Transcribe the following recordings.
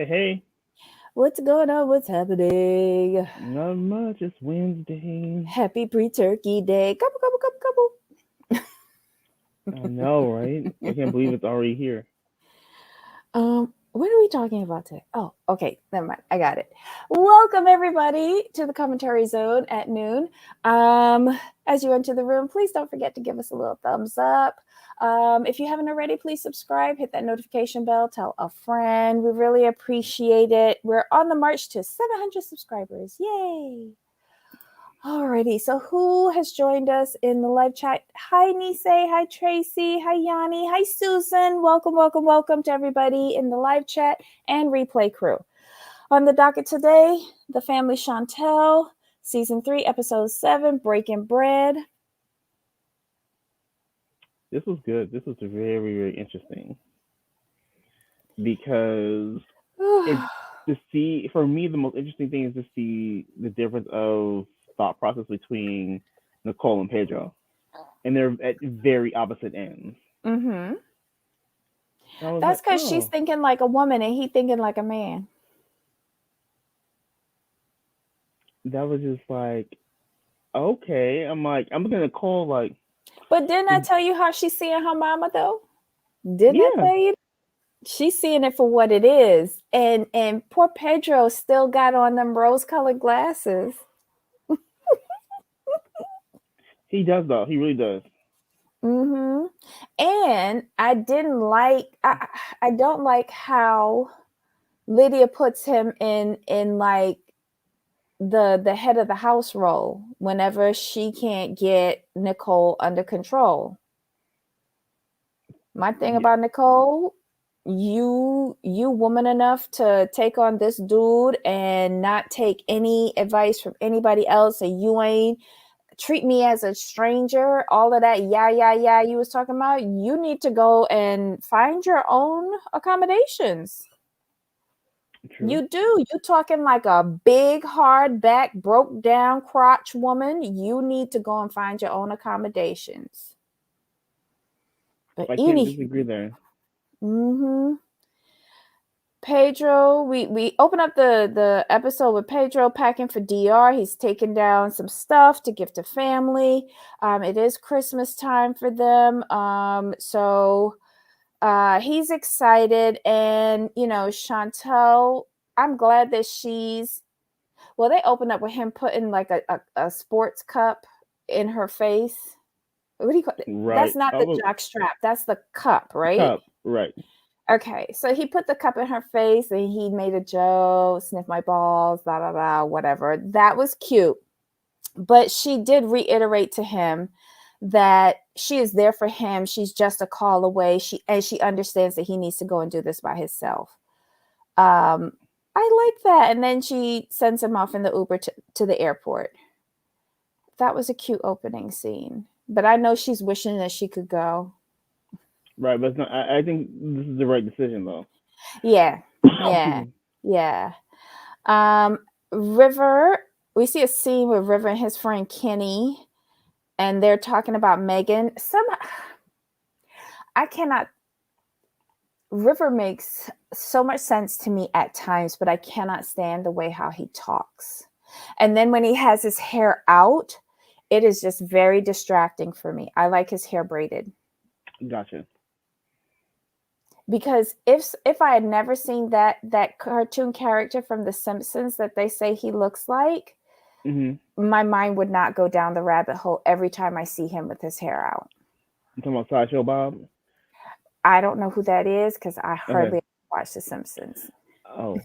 Hey, hey, What's going on? What's happening? not much. It's Wednesday. Happy pre-turkey day. Couple, couple, couple, I know, right? I can't believe it's already here. what are we talking about today? Oh, okay. Never mind. I got it. Welcome everybody to the commentary zone at noon. As you enter the room, please don't forget to give us a little thumbs up. If you haven't already, please subscribe, hit that notification bell, tell a friend. We really appreciate it. We're on the march to 700 subscribers. Yay! Alrighty, so who has joined us in the live chat? Hi, Nise. Hi, Tracy. Hi, Yanni. Hi, Susan. Welcome, welcome, welcome to everybody in the live chat and replay crew. On the docket today, the family Chantel, season 3, episode 7, Breaking Bread. This was good. This was very, very interesting because it's to see. For me, the most interesting thing is to see the difference of thought process between Nicole and Pedro, and they're at very opposite ends. Mm-hmm. And I was That's like, because she's oh, thinking like a woman and he thinking like a man. that was just like, okay. I'm like, I'm looking at Nicole like, But didn't I tell you how she's seeing her mama though? Didn't I yeah, tell you? She's seeing it for what it is. And poor Pedro still got on them rose-colored glasses. he does though. He really does. Mm-hmm. And I don't like how Lydia puts him in like the head of the house role whenever she can't get Nicole under control. My thing Yeah, about Nicole, you woman enough to take on this dude and not take any advice from anybody else, and you ain't treat me as a stranger, all of that yeah you was talking about. You need to go and find your own accommodations. true. You do. You talking like a big hard back broke down crotch woman. You need to go and find your own accommodations. But I can't any disagree there. mm-hmm. Pedro, we open up the episode with Pedro packing for DR. He's taking down some stuff to give to family. It is Christmas time for them. He's excited, and Chantel. I'm glad that she's. Well, they open up with him putting like a sports cup in her face. What do you call it? That's Right. not I the was jock strap. That's the cup, right? cup. Right. Okay, so he put the cup in her face and he made a joke, sniff my balls, blah, blah, blah, whatever. That was cute. But she did reiterate to him that she is there for him. She's just a call away. She understands that he needs to go and do this by himself. Um, I like that. And then she sends him off in the Uber to the airport. That was a cute opening scene. But I know she's wishing that she could go. Right. But it's not, I think this is the right decision though. Yeah, Excuse yeah, me. yeah. Um, River, we see a scene with River and his friend Kenny, and they're talking about Megan. I cannot. River makes so much sense to me at times, but I cannot stand the way how he talks. And then when he has his hair out, it is just very distracting for me. I like his hair braided Gotcha. because if I had never seen that cartoon character from The Simpsons that they say he looks like, Mhm. my mind would not go down the rabbit hole every time I see him with his hair out. I'm talking about Sideshow Bob. I don't know who that is because I Okay. hardly watch The Simpsons. Oh,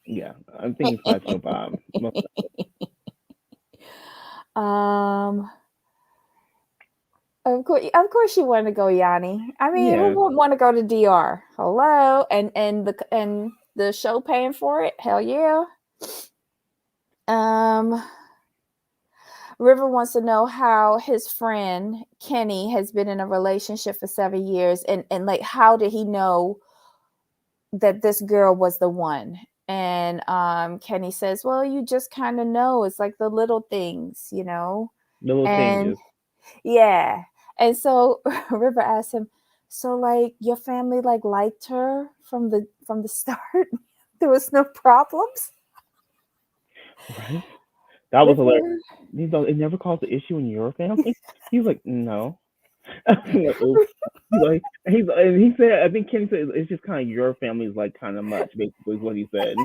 yeah. I'm thinking Sideshow Bob. um, of course, you want to go, Yanni. I mean, who Yeah. wouldn't want to go to DR? Hello, and the show paying for it? Hell yeah. Um, River wants to know how his friend Kenny has been in a relationship for 7 years, and like how did he know that this girl was the one? And Kenny says, well, you just kind of know. It's like the little things. The little And changes. yeah. And so River asks him, so like your family like liked her from the start? There was no problems. Right? That was hilarious. River. It never caused an issue in your family. He's like, no. I'm like, oh. He said, I think Kenny said it's just kind of your family's like kind of much. Basically, is what he said.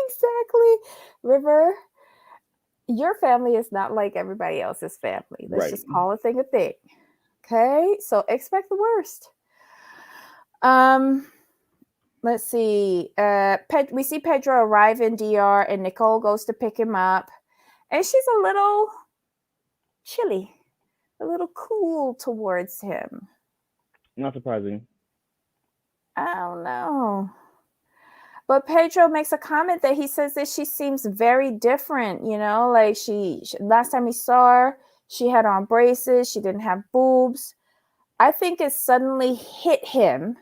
Exactly. River, your family is not like everybody else's family. Let's Right. just call a thing a thing. Okay, so expect the worst. Um, let's see. We see Pedro arrive in DR, and Nicole goes to pick him up, and she's a little chilly, a little cool towards him. Not surprising. I don't know. But Pedro makes a comment that he says that she seems very different, like she last time he saw her, she had on braces, she didn't have boobs. I think it suddenly hit him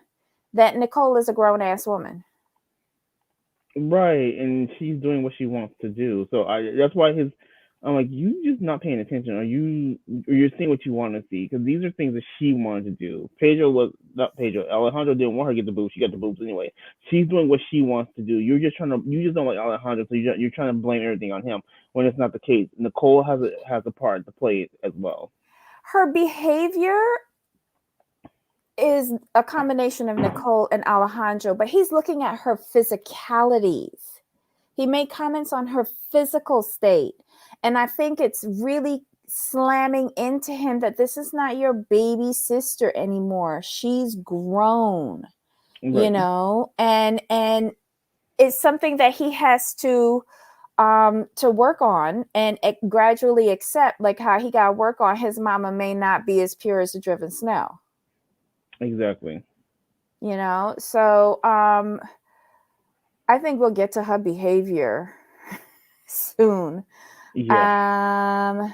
that Nicole is a grown ass woman. Right, and she's doing what she wants to do. So that's why I'm like, you just not paying attention, or you're seeing what you want to see, because these are things that she wanted to do. Pedro was not Pedro. Alejandro didn't want her to get the boobs. She got the boobs anyway. She's doing what she wants to do. You just don't like Alejandro, so you're trying to blame everything on him when it's not the case. Nicole has a part to play as well. Her behavior is a combination of Nicole and Alejandro, but he's looking at her physicalities. He made comments on her physical state. And I think it's really slamming into him that this is not your baby sister anymore. She's grown, Right. and it's something that he has to work on and gradually accept, like how he got to work on his mama may not be as pure as the driven snow. Exactly. So I think we'll get to her behavior soon. Yeah.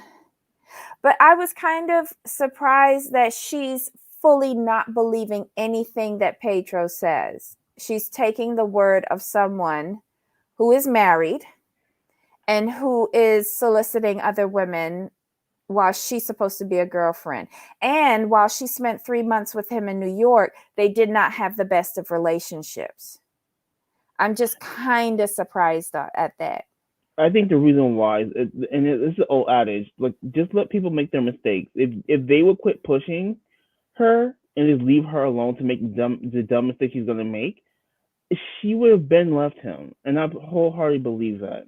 But I was kind of surprised that she's fully not believing anything that Pedro says. She's taking the word of someone who is married and who is soliciting other women while she's supposed to be a girlfriend. And while she spent 3 months with him in New York, they did not have the best of relationships. I'm just kind of surprised at that. I think the reason why, and it's an old adage, like just let people make their mistakes. If they would quit pushing her and just leave her alone to make the dumb mistake she's gonna make, she would have been left him, and I wholeheartedly believe that.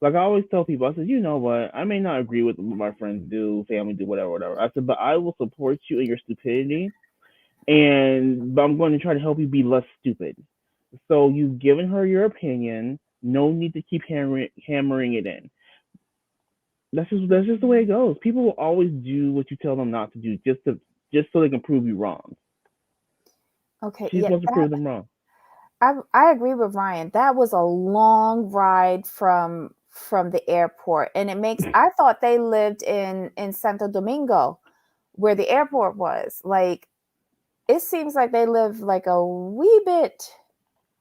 Like I always tell people, I said, you know what? I may not agree with what my friends do, family do, whatever, whatever. I said, but I will support you in your stupidity, but I'm going to try to help you be less stupid. So you've given her your opinion. No need to keep hammering it in. That's just the way it goes. People will always do what you tell them not to do, just so they can prove you wrong. Okay, She's yeah, supposed to prove them wrong. I agree with Ryan. That was a long ride from the airport, and I thought they lived in Santo Domingo, where the airport was. Like, it seems like they live like a wee bit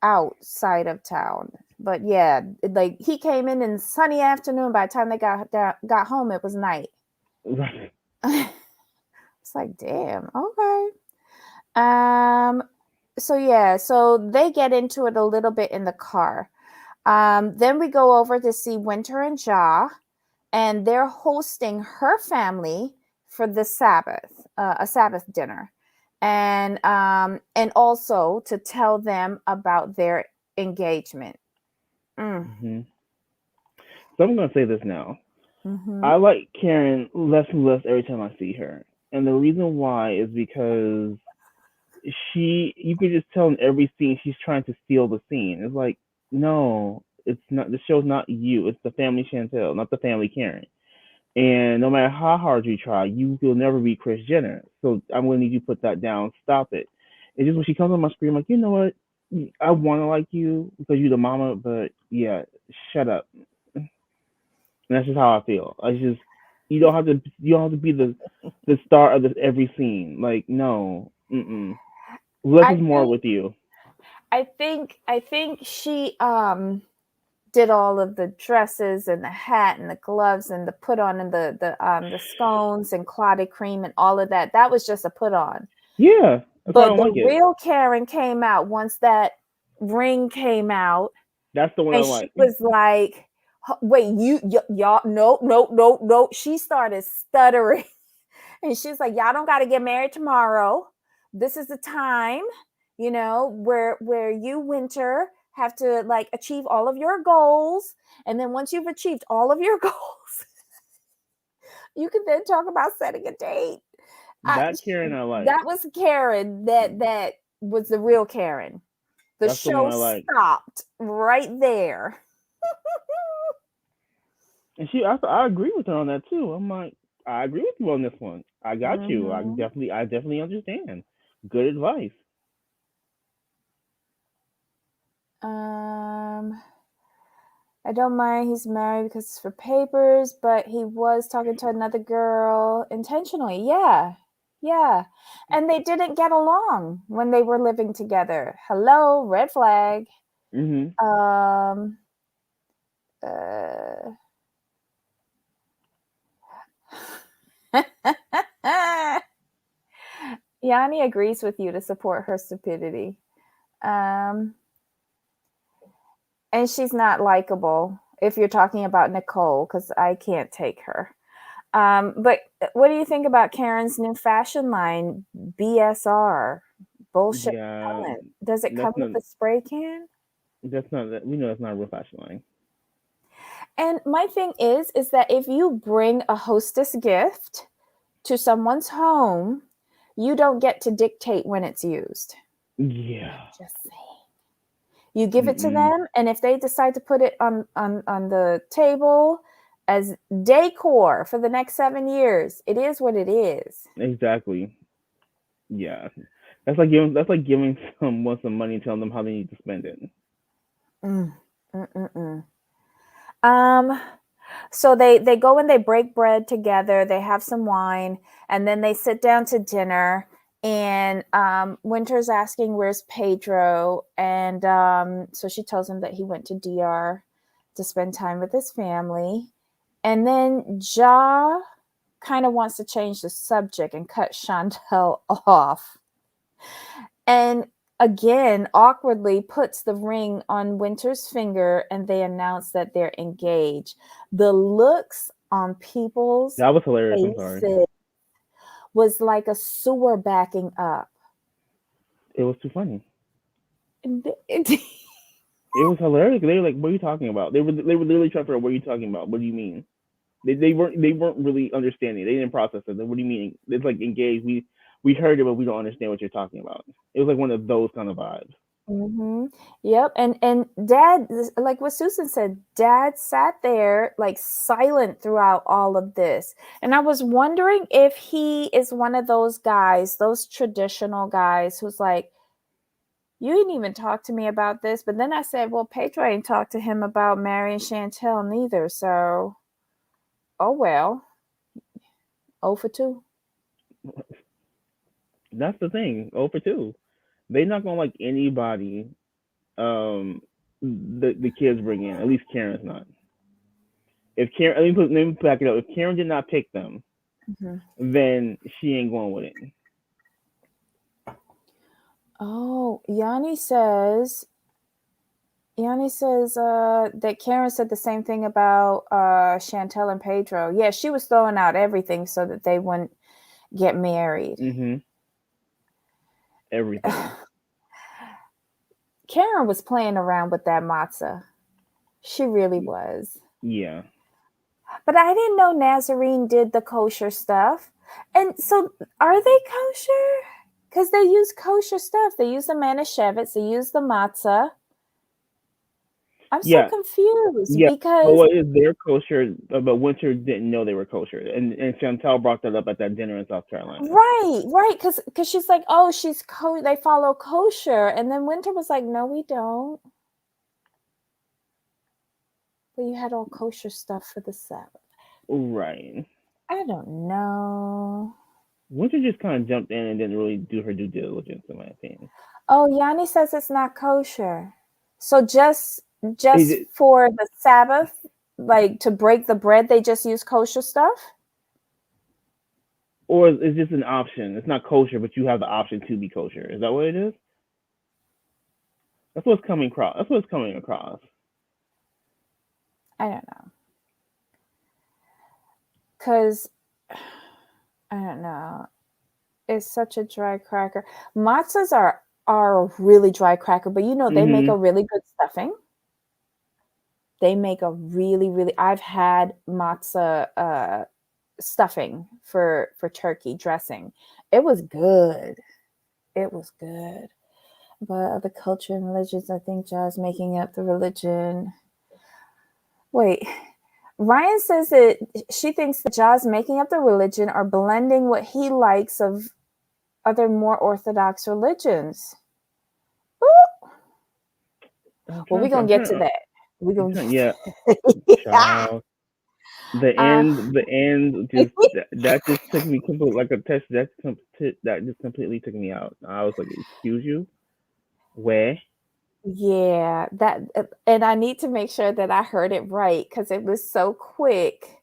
outside of town. But yeah, like he came in sunny afternoon. By the time they got home, it was night. Right. It's like, damn, okay. So they get into it a little bit in the car. Then we go over to see Winter and Ja, and they're hosting her family for the Sabbath, a Sabbath dinner, and also to tell them about their engagement. Mm-hmm. So I'm gonna say this now. Mm-hmm. I like Karen less and less every time I see her, and the reason why is because you could just tell in every scene she's trying to steal the scene. It's like, no, it's not. The show's not you. It's the family Chantel, not the family Karen. And no matter how hard you try, you will never be Kris Jenner. So I'm gonna need you to put that down. Stop it. It's just when she comes on my screen, I'm like, you know what? I want to like you because you're the mama, but yeah, shut up. And that's just how I feel. I just you don't have to be the star of every scene. Like no, less I is more think with you. I think she did all of the dresses and the hat and the gloves and the put on and the scones and clotted cream and all of that. That was just a put on. Yeah, that's why I But don't the like it. real Karen came out once that ring came out, That's the one I and she like. was like, "Wait, y'all, no, no, no, no." She started stuttering, and she's like, "Y'all don't got to get married tomorrow. This is the time, where you, Winter, have to like achieve all of your goals, and then once you've achieved all of your goals, you can then talk about setting a date." I, That Karen I like. that was Karen. That was the real Karen. The That's the one show I like. stopped right there. And I agree with her on that too. I'm like, I agree with you on this one. I got you. Mm-hmm. I definitely understand. Good advice. I don't mind he's married because it's for papers, but he was talking to another girl intentionally. Yeah. Yeah. And they didn't get along when they were living together. Hello, red flag. Mhm. Um uh Yanni agrees with you to support her stupidity. Um and she's not likable if you're talking about Nicole, because I can't take her. But what do you think about Karen's new fashion line, BSR, bullshit Yeah. talent? Does it come That's with not. a spray can? That's not. We know that's not a real fashion line. And my thing is that if you bring a hostess gift to someone's home, you don't get to dictate when it's used. Yeah. Just saying. You give it to Mm-mm. them, and if they decide to put it on the table as decor for the next 7 years, it is what it is. Exactly. Yeah. That's like giving someone some money and telling them how they need to spend it. Mm, mm. Um, so they go and they break bread together. They have some wine, and then they sit down to dinner. And Winter's asking where's Pedro, and so she tells him that he went to DR to spend time with his family. And then Ja kind of wants to change the subject and cut Chantel off. And again, awkwardly puts the ring on Winter's finger, and they announce that they're engaged. The looks on people's That was hilarious. I'm sorry. faces was like a sewer backing up. It was too funny. It- It was hilarious. They were like, "What are you talking about?" They were literally trying to figure out, "What are you talking about? What do you mean?" They weren't really understanding. They didn't process it. What do you mean? It's like engaged. We heard it, but we don't understand what you're talking about. It was like one of those kind of vibes. Mm-hmm. Yep. And Dad, like what Susan said, Dad sat there like silent throughout all of this. And I was wondering if he is one of those guys, those traditional guys who's like, you didn't even talk to me about this. But then I said, well, Pedro ain't talked to him about marrying Chantel neither. So, oh well, 0 for 2. That's the thing. Oh for two. They not gonna like anybody. The kids bring in. At least Karen's not. If Karen, let me back it up. If Karen did not pick them, Mm-hmm. then she ain't going with it. Oh, Yanni says that Karen said the same thing about Chantel and Pedro. Yeah, she was throwing out everything so that they wouldn't get married. Mhm. Everything. Karen was playing around with that matzah. She really was. Yeah. But I didn't know Nazarene did the kosher stuff. And so are they kosher? Because they use kosher stuff. They use the manischewitz, they use the matzah. I'm so Yeah. confused Yeah. But because what is their kosher? But Winter didn't know they were kosher, and Chantel brought that up at that dinner in South Carolina. right, because she's like, oh, they follow kosher, and then Winter was like, no, we don't. But you had all kosher stuff for the Sabbath. Right. I don't know. Winter just kind of jumped in and didn't really do her due diligence, in my opinion. Oh, Yanni says it's not kosher. So Is just it, for the Sabbath, like to break the bread, they just use kosher stuff. or is this an option? It's not kosher, but you have the option to be kosher. Is that what it is? That's what's coming across. That's what's coming across. I don't know. Because, I don't know. It's such a dry cracker. Matzahs are a really dry cracker, but they make Hmm. a really good stuffing. They make a really. I've had matzah stuffing for turkey dressing. It was good. It was good. But other culture and religions, I think Jah's making up the religion. Wait, Ryan says that she thinks that Jah's making up the religion or blending what he likes of other more orthodox religions. Ooh. Well, we're gonna get to that. We're gonna get Yeah, to that. child. The uh, end, the end, just that just took me completely like a test. That just completely took me out. I was like, "Excuse you, where?" yeah, that and I need to make sure that I heard it right because it was so quick.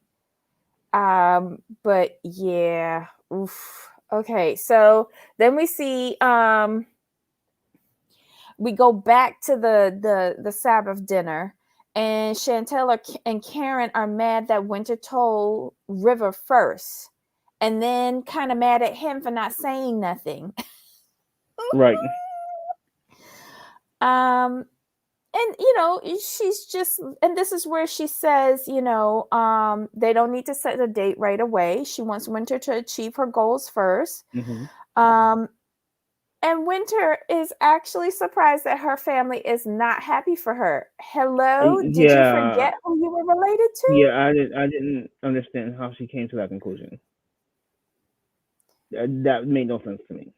But yeah, oof. Okay, so then we go back to the Sabbath dinner, and Chantel and Karen are mad that Winter told River first, and then kind of mad at him for not saying nothing. Right. um and she's just, and this is where she says, they don't need to set a date right away. She wants Winter to achieve her goals first. Hmm. um and Winter is actually surprised that her family is not happy for her. Hello, did you Yeah, forget who you were related to? yeah. I didn't understand how she came to that conclusion. That made no sense to me.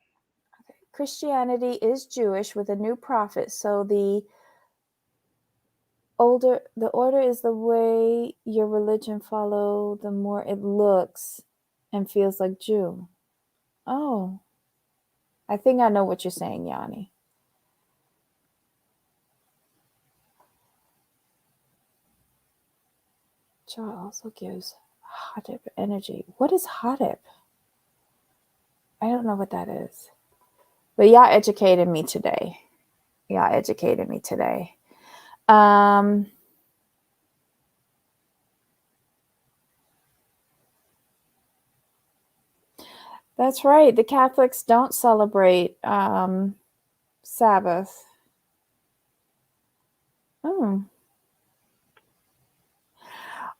Christianity is Jewish with a new prophet, so the order is the way your religion follow, the more it looks and feels like Jew. Oh, I think I know what you're saying, Yanni. Jah also gives Hadip energy. What is Hadip? I don't know what that is. But y'all educated me today. Y'all educated me today. Um, that's right. The Catholics don't celebrate Sabbath. Hmm.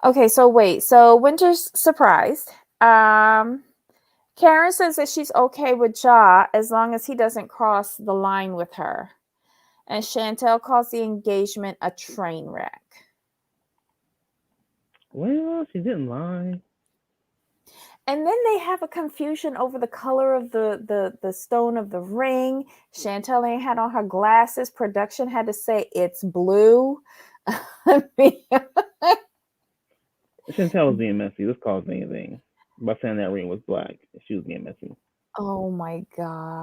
Okay, so wait. So Winter's surprised. Um, Karen says that she's okay with Jah as long as he doesn't cross the line with her. And Chantel calls the engagement a train wreck. Well, she didn't lie. And then they have a confusion over the color of the stone of the ring. Chantel ain't had on her glasses. Production had to say it's blue. I mean, Chantel was being messy. This caused anything by saying that ring was black. She was being messy. oh my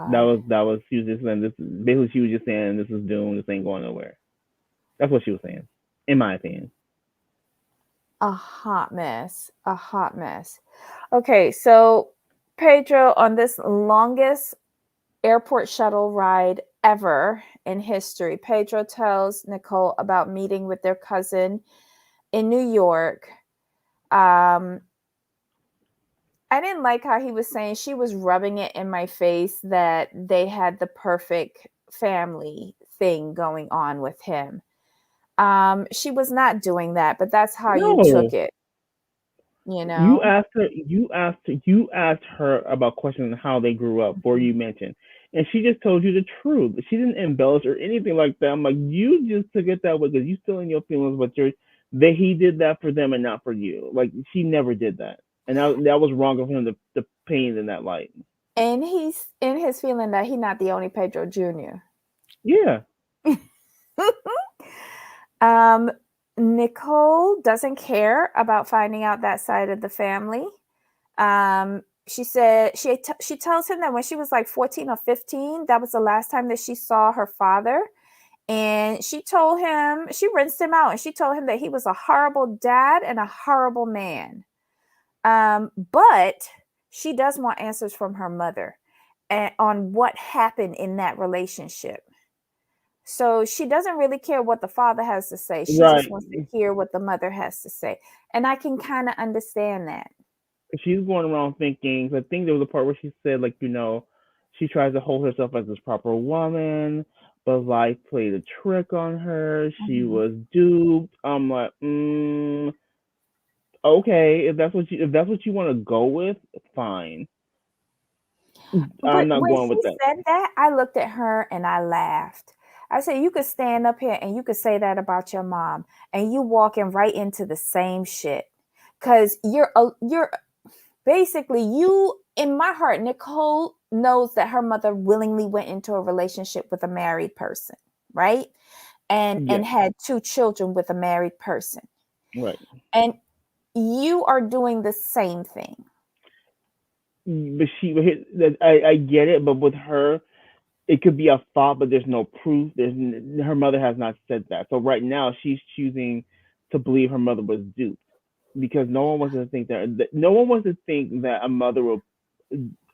That god. was that was she was just saying this. Basically, she was just saying this is doomed. This ain't going nowhere. That's what she was saying, in my opinion. A hot mess. A hot mess. Okay, so Pedro, on this longest airport shuttle ride ever in history, Pedro tells Nicole about meeting with their cousin in New York. Um, I didn't like how he was saying she was rubbing it in my face that they had the perfect family thing going on with him. She was not doing that, but that's how you took No, it, you you know? asked her. You asked her about questions on how they grew up, before you mentioned, and she just told you the truth. She didn't embellish or anything like that. I'm like, you just took it that way because you still in your feelings, but you're that he did that for them and not for you. Like she never did that, and that was wrong of him to paint in that light. And he's in his feeling that he's not the only Pedro Jr. Yeah. um, Nicole doesn't care about finding out that side of the family. She said she tells him that when she was like 14 or 15, that was the last time that she saw her father. And she told him, she rinsed him out, and she told him that he was a horrible dad and a horrible man. But she does want answers from her mother on what happened in that relationship. So she doesn't really care what the father has to say. She just Right. wants to hear what the mother has to say. And I can kind of understand that. She's going around thinking. I think there was a part where she said, like, she tries to hold herself as this proper woman, but life played a trick on her. She Mhm. was duped. I'm like, okay, if that's what you want to go with, fine. I'm But not when going she with that. said that, I looked at her and I laughed. I said, "You could stand up here and you could say that about your mom, and you walking right into the same shit, because you're basically you." In my heart, Nicole knows that her mother willingly went into a relationship with a married person, right? And Yes, had two children with a married person, right. and you are doing the same thing. I get it, but with her, it could be a thought, but there's no proof. Her mother has not said that. So right now, she's choosing to believe her mother was duped because no one wants to think that no one wants to think that a mother will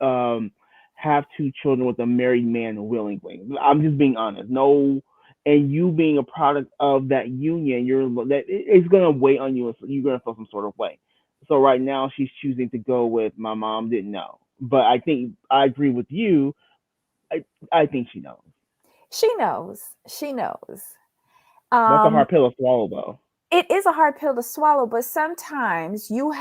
um have two children with a married man willingly. I'm just being honest. No, and you being a product of that union, it's gonna weigh on you. You're gonna feel some sort of way. So right now, she's choosing to go with my mom didn't know. But I think I agree with you. I I think she knows. She knows. She knows. That's a Um, hard pill to swallow, though. it is a hard pill to swallow, but sometimes you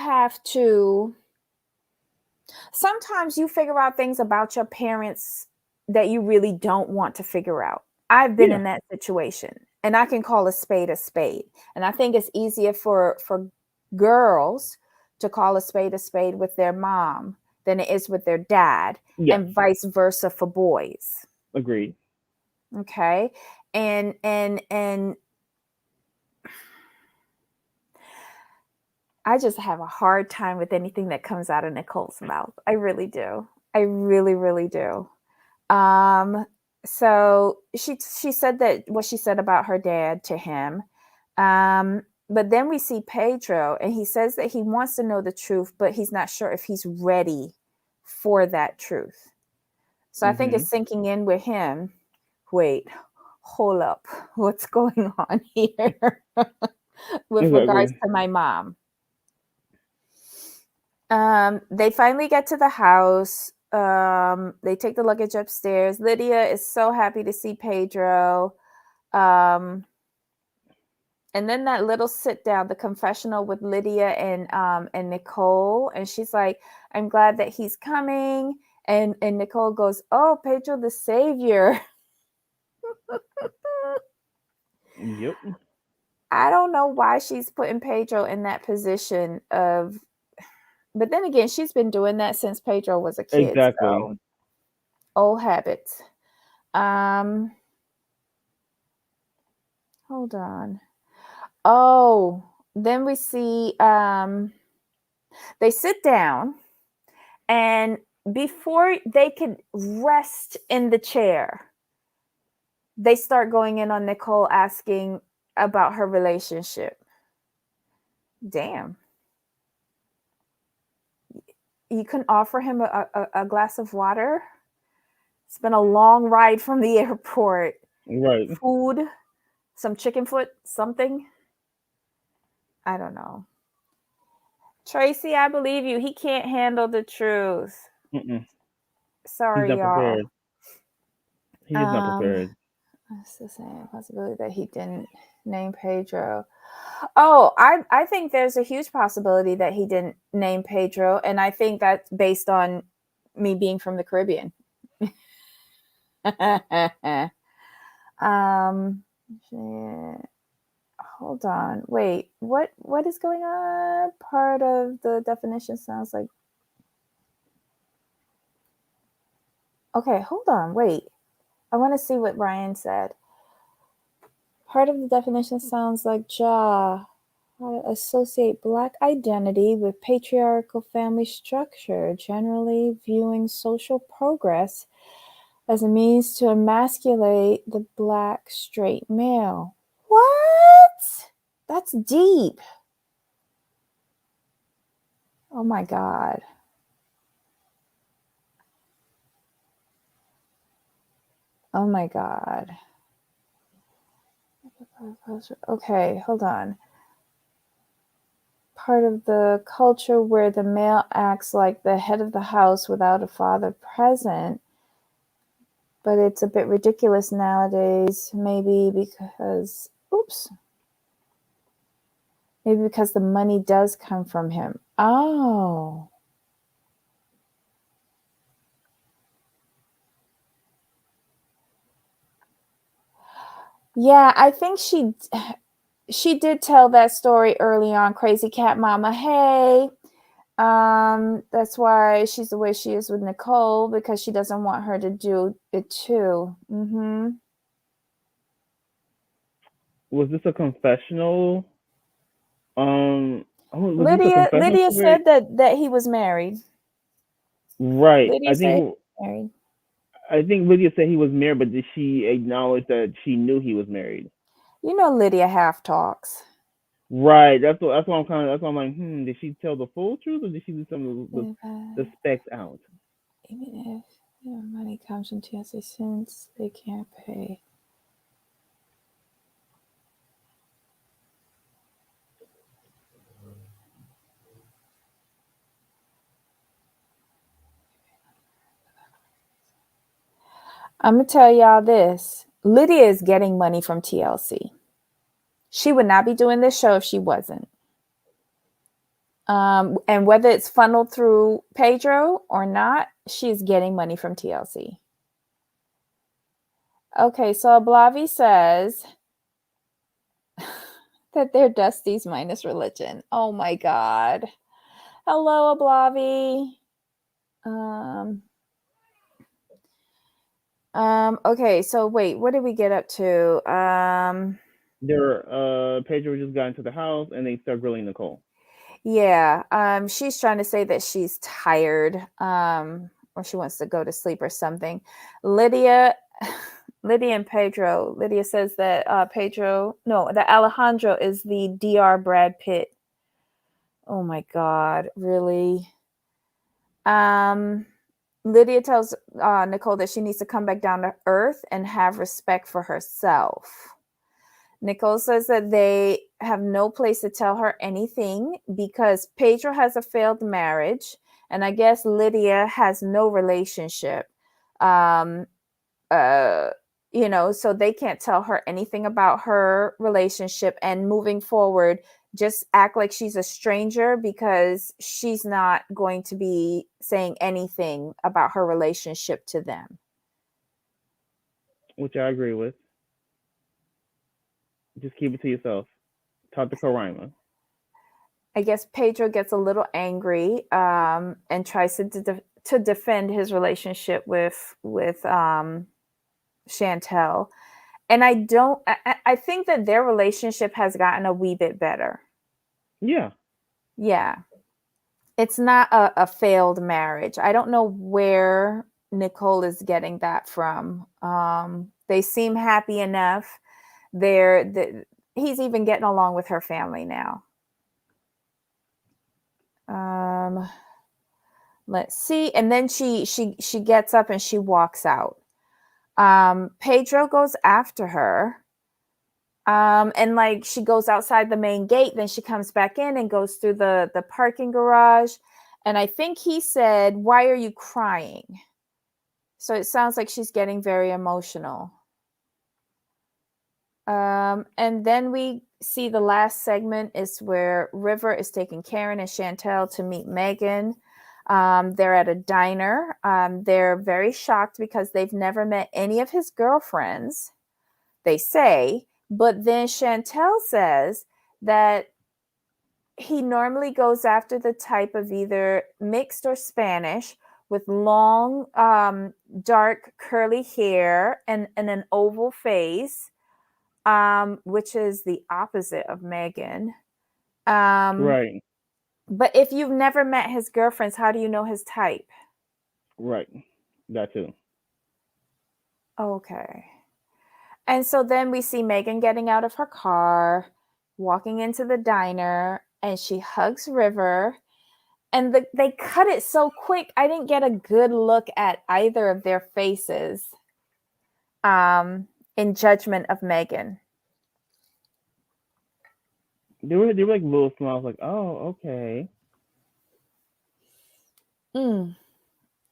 figure out things about your parents that you really don't want to figure out. I've been Yeah, in that situation, and I can call a spade a spade. And I think it's easier for girls to call a spade with their mom than it is with their dad, yes, and vice versa for boys. agreed. Okay? And I just have a hard time with anything that comes out of Nicole's mouth. I really do. I really, really do. Um, so she said that what she said about her dad to him. But then we see Pedro, and he says that he wants to know the truth, but he's not sure if he's ready for that truth. So I think Hmm. it's sinking in with him. Wait, hold up. What's going on here with regards Exactly. to my mom? They finally get to the house. They take the luggage upstairs. Lydia is so happy to see Pedro. Um, and then that little sit down, the confessional with Lydia and Nicole, and she's like, "I'm glad that he's coming." And Nicole goes, "Oh, Pedro the savior." Yep. I don't know why she's putting Pedro in that position of, but then again, she's been doing that since Pedro was a kid, Exactly. so old habits. Um, Hold on. Oh, then we see they sit down, and before they could rest in the chair, they start going in on Nicole asking about her relationship. Damn. You couldn't offer him a glass of water? It's been a long ride from the airport. Right. Food, some chicken foot, something. I don't know. Tracy, I believe you. He can't handle the truth. Mm-mm. He's Sorry, not y'all. prepared. He is not Um, prepared. That's the same possibility that he didn't name Pedro. Oh, I think there's a huge possibility that he didn't name Pedro, and I think that's based on me being from the Caribbean. um, shit. Hold on, wait, what is going on? Part of the definition sounds like, okay. Hold on, wait. I want to see what Ryan said. Part of the definition sounds like jaw. How to associate Black identity with patriarchal family structure, generally viewing social progress as a means to emasculate the Black straight male. What? That's deep. Oh my God. Oh my God. Okay, hold on. Part of the culture where the male acts like the head of the house without a father present, but it's a bit ridiculous nowadays. Maybe because the money does come from him. Oh. Yeah, I think she did tell that story early on, Crazy Cat Mama. Hey, that's why she's the way she is with Nicole, because she doesn't want her to do it too. Was this a confessional? Was this a confessional Lydia story? said that he was married. Right. Lydia said he was married. I think Lydia said he was married, but did she acknowledge that she knew he was married? You know Lydia half talks. Right. That's what I'm kind of. That's why I'm like, did she tell the full truth or did she leave some of the specs out? Even if money comes from TSA since they can't pay. I'm going to tell y'all this. Lydia is getting money from TLC. She would not be doing this show if she wasn't. And whether it's funneled through Pedro or not, she's getting money from TLC. Okay, so Ablavi says that they're Dusties minus religion. Oh my God. Hello, Ablavi. Okay, so wait, what did we get up to? Pedro just got into the house and they start grilling Nicole. Yeah, she's trying to say that she's tired, or she wants to go to sleep or something. Lydia and Pedro. Lydia says that that Alejandro is the DR Brad Pitt. Oh my God, really? Lydia tells Nicole that she needs to come back down to earth and have respect for herself. Nicole says that they have no place to tell her anything because Pedro has a failed marriage, and I guess Lydia has no relationship. So they can't tell her anything about her relationship, and moving forward, just act like she's a stranger because she's not going to be saying anything about her relationship to them. Which I agree with. Just keep it to yourself. Talk to Karima. I guess Pedro gets a little angry and tries to defend his relationship with Chantel. And I think that their relationship has gotten a wee bit better. Yeah. Yeah. It's not a failed marriage. I don't know where Nicole is getting that from. They seem happy enough. He's even getting along with her family now. Let's see. And then she gets up and she walks out. Pedro goes after her. And like she goes outside the main gate, then she comes back in and goes through the parking garage. And I think he said, "Why are you crying?" So it sounds like she's getting very emotional. And then we see the last segment is where River is taking Karen and Chantel to meet Megan. They're at a diner. They're very shocked because they've never met any of his girlfriends, they say. But then Chantel says that he normally goes after the type of either mixed or Spanish with long, dark, curly hair and an oval face, which is the opposite of Megan. Right. But if you've never met his girlfriends, how do you know his type? Right. That too. Okay. And so then we see Megan getting out of her car, walking into the diner, and she hugs River. And they cut it so quick, I didn't get a good look at either of their faces in judgment of Megan. they were like little smiles, like, oh, okay. Mm,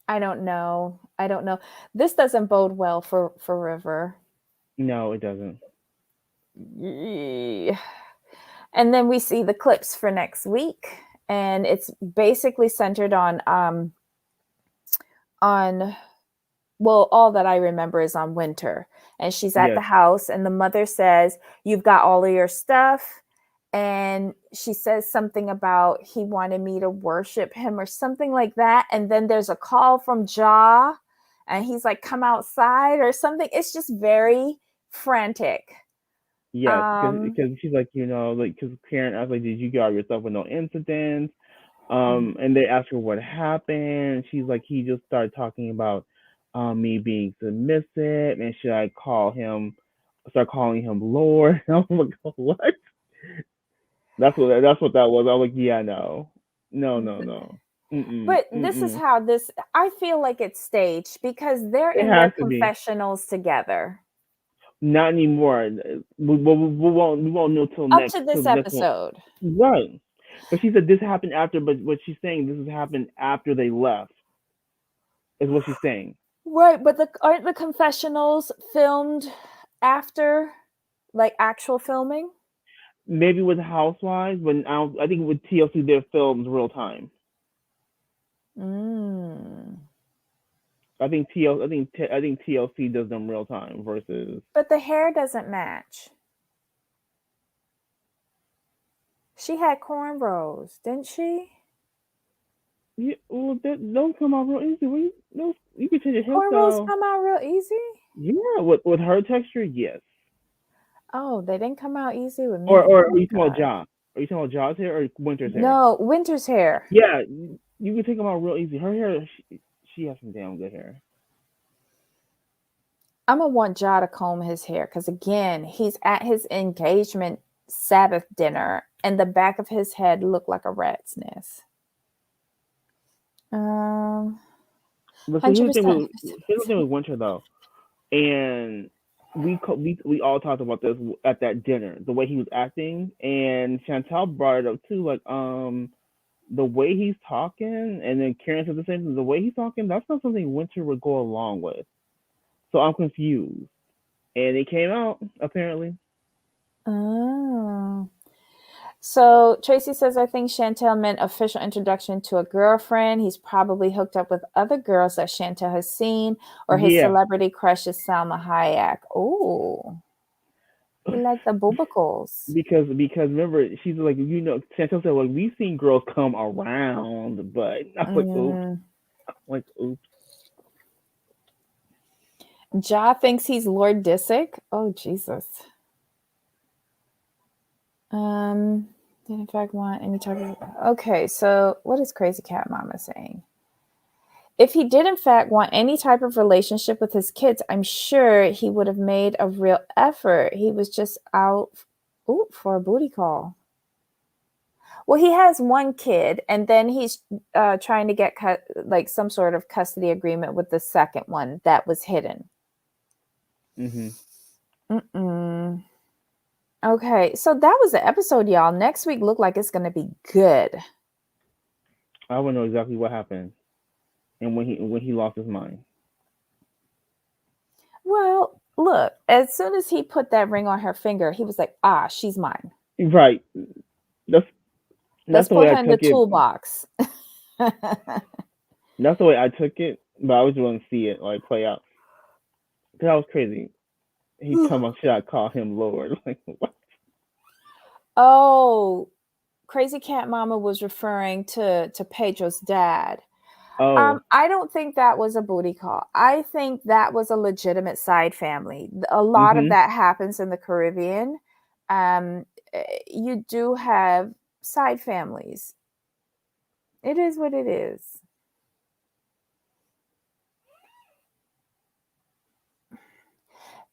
I don't know. I don't know. This doesn't bode well for River. No, it doesn't. Yeah. And then we see the clips for next week, and it's basically centered on well, all that I remember is on Winter. And she's at the Yes, house, and the mother says, "You've got all of your stuff." And she says something about he wanted me to worship him or something like that. And then there's a call from Ja, and he's like, "Come outside," or something. It's just very frantic. yes, Um, because she's like, like, because Karen asked, like, did you get all your stuff with no incidents? mm, And they ask her what happened. She's like, he just started talking about me being submissive, and should I start calling him Lord? And I was like, what? That's what that was. I was like, yeah, no, no, no, no, mm-mm, but this is mm-mm. how this, I feel like it's staged because they're It in their has to be. confessionals together Not anymore. We won't know till up next to till this the next one. episode. Right. But she said this happened after. But what she's saying, this has happened after they left. Is what she's saying. Right, but aren't the confessionals filmed after, like, actual filming? Maybe with Housewives, but I think with TLC their films real time. Mm. I think TLC does them real time versus. But the hair doesn't match. She had cornrows, didn't she? Yeah, well, those come out real easy. You can change your Cornrows hairstyle. come out real easy? Yeah, with her texture, yes. Oh, they didn't come out easy with me. Or are Oh, you talking about God. Ja? Are you talking about Ja's hair or Winter's hair? No, Winter's hair. Yeah, you can take them out real easy. Her hair, she has some damn good hair. I'm going to want Ja to comb his hair because, again, he's at his engagement Sabbath dinner and the back of his head looked like a rat's nest. Um, But see, 100%. here's the thing with Winter though, and we all talked about this at that dinner, the way he was acting, and Chantel brought it up too, like the way he's talking, and then Karen said the same thing. The way he's talking, that's not something Winter would go along with. So I'm confused, and it came out apparently. Oh. So Tracy says, I think Chantel meant official introduction to a girlfriend. He's probably hooked up with other girls that Chantel has seen, or his Yeah, celebrity crush is Salma Hayek. Oh, he liked the boobicles. because remember she's like, Chantel said, like, we've seen girls come around, but I was like, oops, Mm. like oops. Ja thinks he's Lord Disick. Oh, Jesus. Did in fact want any type of. Okay, so what is Crazy Cat Mama saying? If he did, in fact, want any type of relationship with his kids, I'm sure he would have made a real effort. He was just out for a booty call. Well, he has one kid, and then he's trying to get like some sort of custody agreement with the second one that was hidden. Mhm. Mm-mm. Okay, so that was the episode, y'all. Next week look like it's going to be good. I want to know exactly what happened and when he lost his mind. Well, look, as soon as he put that ring on her finger, he was like, "Ah, she's mine. Right. That's Let's that's the put way I her in the took it. toolbox." That's the way I took it. But I was willing to see it like play out. Cause that was crazy. He told my shit. I call him Lord. Like what? Oh, Crazy Cat Mama was referring to Pedro's dad. Oh. I don't think that was a booty call. I think that was a legitimate side family. A lot of Mhm. that happens in the Caribbean. You do have side families. It is what it is.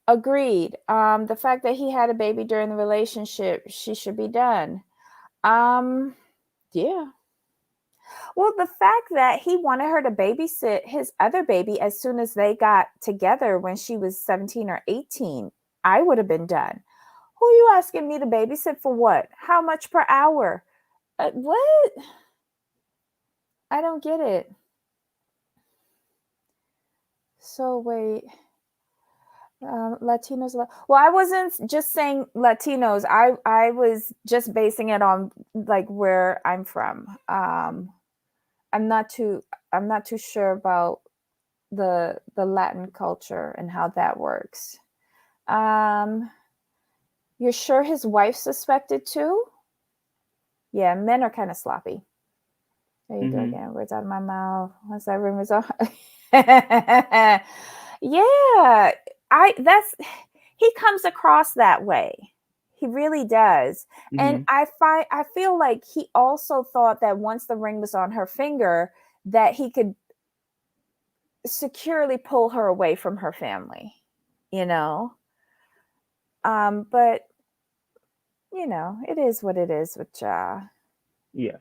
Agreed. The fact that he had a baby during the relationship, she should be done. Yeah. Well, the fact that he wanted her to babysit his other baby as soon as they got together when she was 17 or 18, I would have been done. Who are you asking me to babysit for what? How much per hour? What? I don't get it. So wait, Latinos. Well, I wasn't just saying Latinos. I was just basing it on like where I'm from. I'm not too sure about the Latin culture and how that works. You're sure his wife suspected too? Yeah, men are kind of sloppy. There you go again. Words out of my mouth. Once that ring was on. Yeah, he comes across that way. He really does. And I feel like he also thought that once the ring was on her finger, that he could securely pull her away from her family, you know. But you know, it is what it is with Ja. Yeah.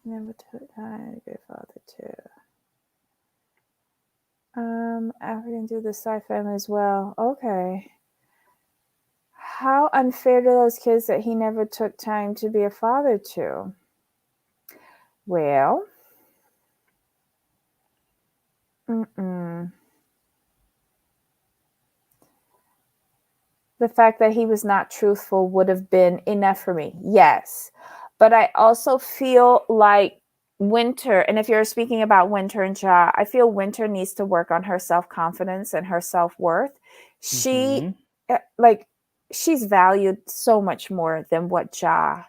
Never took time, good father too. African do the Psy family as well. Okay. How unfair to those kids that he never took time to be a father to. Well, the fact that he was not truthful would have been enough for me. Yes. But I also feel like Winter, and if you're speaking about Winter and Ja, I feel Winter needs to work on her self-confidence and her self-worth. She, like, she's valued so much more than what Ja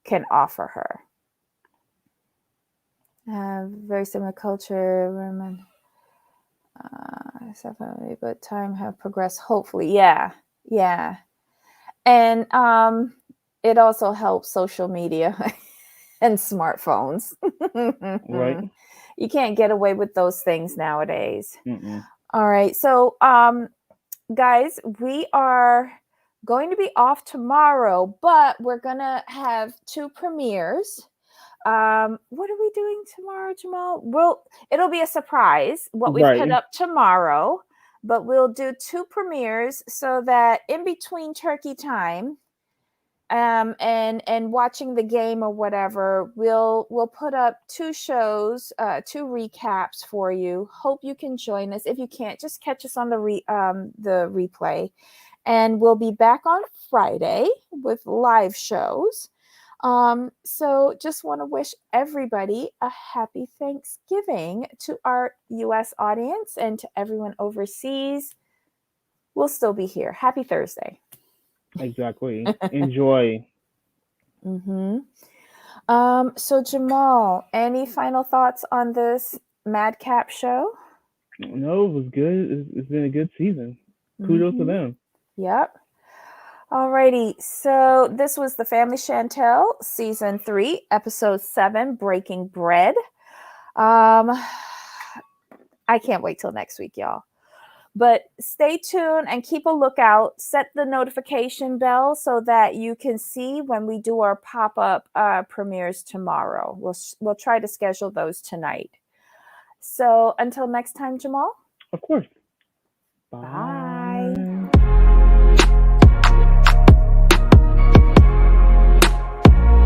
can offer her. Very similar culture, women. Definitely, but time have progressed. Hopefully, yeah. And it also helps social media and smartphones. Right. You can't get away with those things nowadays. Mm-mm. All right, so guys, we are going to be off tomorrow, but we're gonna have 2 premieres. What are we doing tomorrow, Jamal? It'll be a surprise what we put up tomorrow, but we'll do 2 premieres so that in between turkey time and watching the game or whatever, we'll put up 2 shows, 2 recaps for you. Hope you can join us. If you can't, just catch us on the replay, and we'll be back on Friday with live shows. So just want to wish everybody a happy Thanksgiving to our US audience, and to everyone overseas. We'll still be here. Happy Thursday. Exactly. Enjoy. So Jamal, any final thoughts on this Madcap show? No, it was good. It's been a good season. Kudos to them. Yep. Alrighty, so this was The Family Chantel, Season 3, Episode 7, Breaking Bread. I can't wait till next week, y'all. But stay tuned and keep a lookout. Set the notification bell so that you can see when we do our pop-up premieres tomorrow. We'll try to schedule those tonight. So until next time, Jamal. Of course. Bye.